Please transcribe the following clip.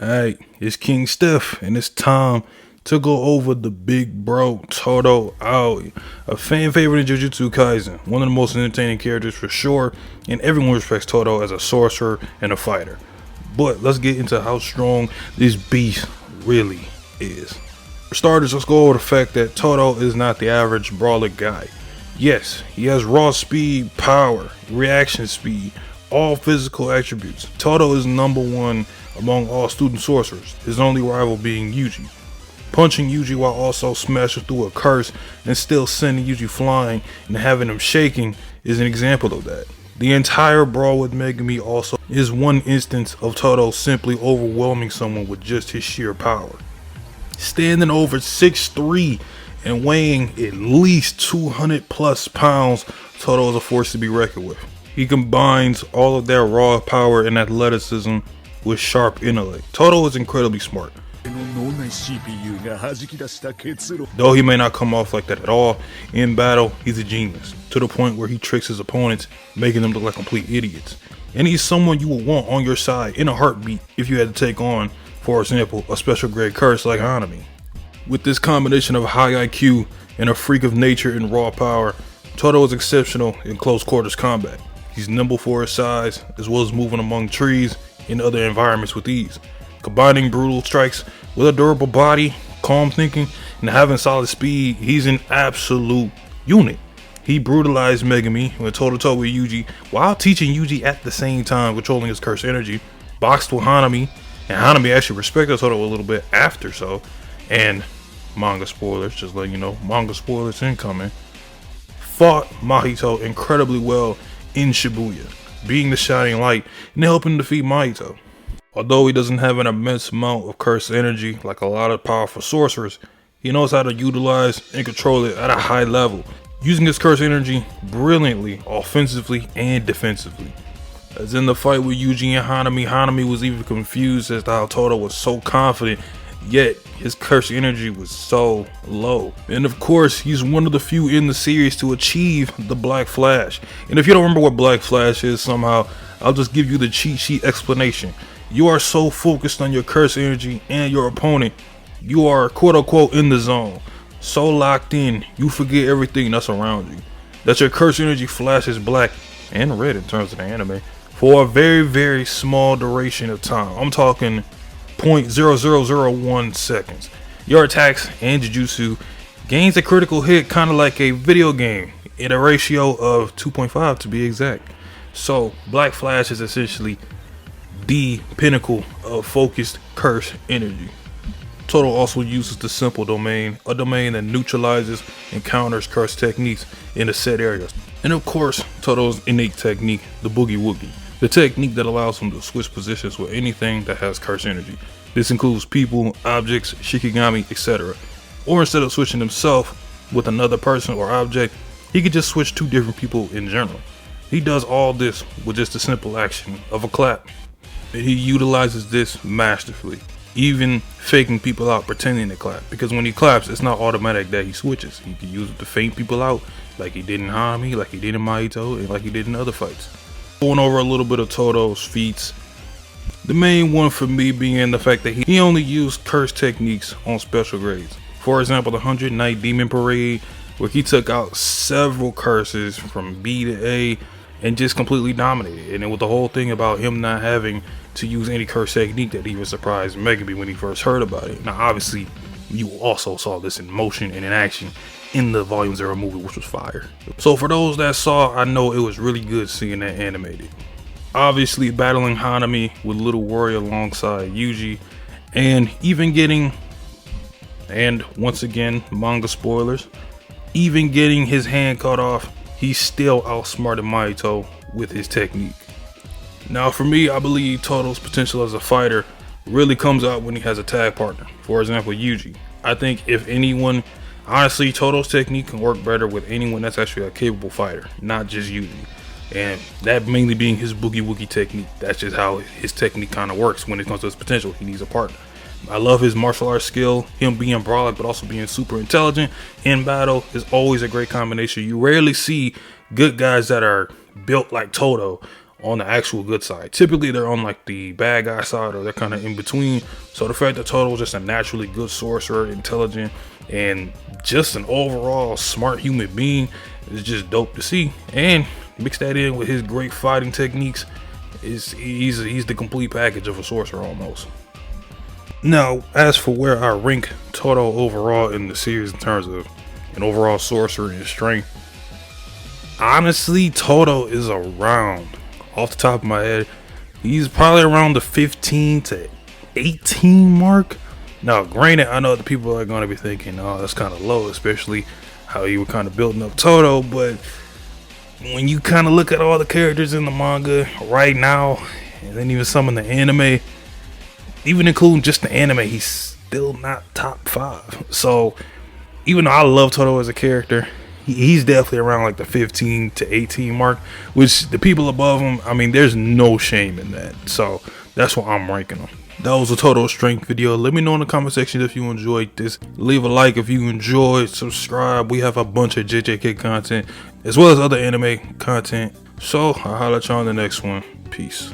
Alright, it's King Steph, and it's time to go over the big bro Todo out. A fan favorite in Jujutsu Kaisen, one of the most entertaining characters for sure, and everyone respects Todo as a sorcerer and a fighter. But let's get into how strong this beast really is. For starters, let's go over the fact that Todo is not the average brawler guy. Yes, he has raw speed, power, reaction speed, all physical attributes. Todo is number one among all student sorcerers, his only rival being Yuji. Punching Yuji while also smashing through a curse and still sending Yuji flying and having him shaking is an example of that. The entire brawl with Megumi also is one instance of Todo simply overwhelming someone with just his sheer power. Standing over 6'3" and weighing at least 200 plus pounds, Todo is a force to be reckoned with. He combines all of that raw power and athleticism with sharp intellect. Todo is incredibly smart. Though he may not come off like that at all, in battle he's a genius, to the point where he tricks his opponents, making them look like complete idiots. And he's someone you would want on your side in a heartbeat if you had to take on, for example, a special grade curse like Hanami. With this combination of high IQ and a freak of nature and raw power, Todo is exceptional in close quarters combat. He's nimble for his size, as well as moving among trees and other environments with ease. Combining brutal strikes with a durable body, calm thinking, and having solid speed, he's an absolute unit. He brutalized Megumi when toe-to-toe with Yuji, while teaching Yuji at the same time controlling his curse energy, boxed with Hanami, and Hanami actually respected Todo a little bit after so, and manga spoilers, just letting you know, manga spoilers incoming, fought Mahito incredibly well in Shibuya, being the shining light and helping defeat Mahito. Although he doesn't have an immense amount of curse energy like a lot of powerful sorcerers, he knows how to utilize and control it at a high level, using his curse energy brilliantly, offensively and defensively. As in the fight with Yuji and Hanami was even confused as to how Todo was so confident, yet his curse energy was so low. And of course, he's one of the few in the series to achieve the Black Flash. And if you don't remember what Black Flash is somehow, I'll just give you the cheat sheet explanation. You are so focused on your curse energy and your opponent, you are quote unquote in the zone. So locked in, you forget everything that's around you. That your curse energy flashes black and red in terms of the anime for a very small duration of time. I'm talking 0.0001 seconds. Your attacks and Jujutsu gains a critical hit kind of like a video game in a ratio of 2.5 to be exact. So Black Flash is essentially the pinnacle of focused curse energy. Todo also uses the simple domain, a domain that neutralizes and counters curse techniques in the set areas. And of course, Todo's innate technique, the Boogie Woogie, the technique that allows him to switch positions with anything that has curse energy. This includes people, objects, shikigami, etc. Or instead of switching himself with another person or object, he could just switch two different people in general. He does all this with just the simple action of a clap. He utilizes this masterfully, even faking people out pretending to clap, because when he claps it's not automatic that he switches. He can use it to feint people out like he did in Hanami, like he did in Mahito, and like he did in other fights. Going over a little bit of Todo's feats, the main one for me being the fact that he only used curse techniques on special grades. For example, the 100 Night Demon Parade, where he took out several curses from B to A and just completely dominated. And it was the whole thing about him not having to use any curse technique that even surprised Megumi when he first heard about it. Now obviously you also saw this in motion and in action in the Volume 0 movie, which was fire. So for those that saw, I know it was really good seeing that animated. Obviously battling Hanami with Little Warrior alongside Yuji, and even getting, and once again manga spoilers, even getting his hand cut off, he still outsmarted Mahito with his technique. Now for me, I believe Todo's potential as a fighter really comes out when he has a tag partner. For example, Yuji. I think if anyone, honestly, Todo's technique can work better with anyone that's actually a capable fighter, not just Yuji. And that mainly being his Boogie Woogie technique. That's just how his technique kind of works when it comes to his potential. He needs a partner. I love his martial arts skill, him being brawling but also being super intelligent in battle is always a great combination. You rarely see good guys that are built like Todo on the actual good side. Typically they're on like the bad guy side, or they're kind of in between. So the fact that Todo is just a naturally good sorcerer, intelligent, and just an overall smart human being is just dope to see. And mix that in with his great fighting techniques, he's the complete package of a sorcerer almost. Now, as for where I rank Todo overall in the series in terms of an overall sorcerer and strength, honestly, Todo is around, off the top of my head, he's probably around the 15 to 18 mark. Now, granted, I know the people are going to be thinking, oh, that's kind of low, especially how you were kind of building up Todo, but when you kind of look at all the characters in the manga right now, and then even some in the anime, even including just the anime, he's still not top 5. So even though I love Todo as a character, he's definitely around like the 15 to 18 mark, which the people above him, I mean, there's no shame in that. So that's why I'm ranking him. That was a Todo strength video. Let me know in the comment section if you enjoyed this. Leave a like if you enjoyed. Subscribe. We have a bunch of JJK content as well as other anime content. So I'll holler at y'all in the next one. Peace.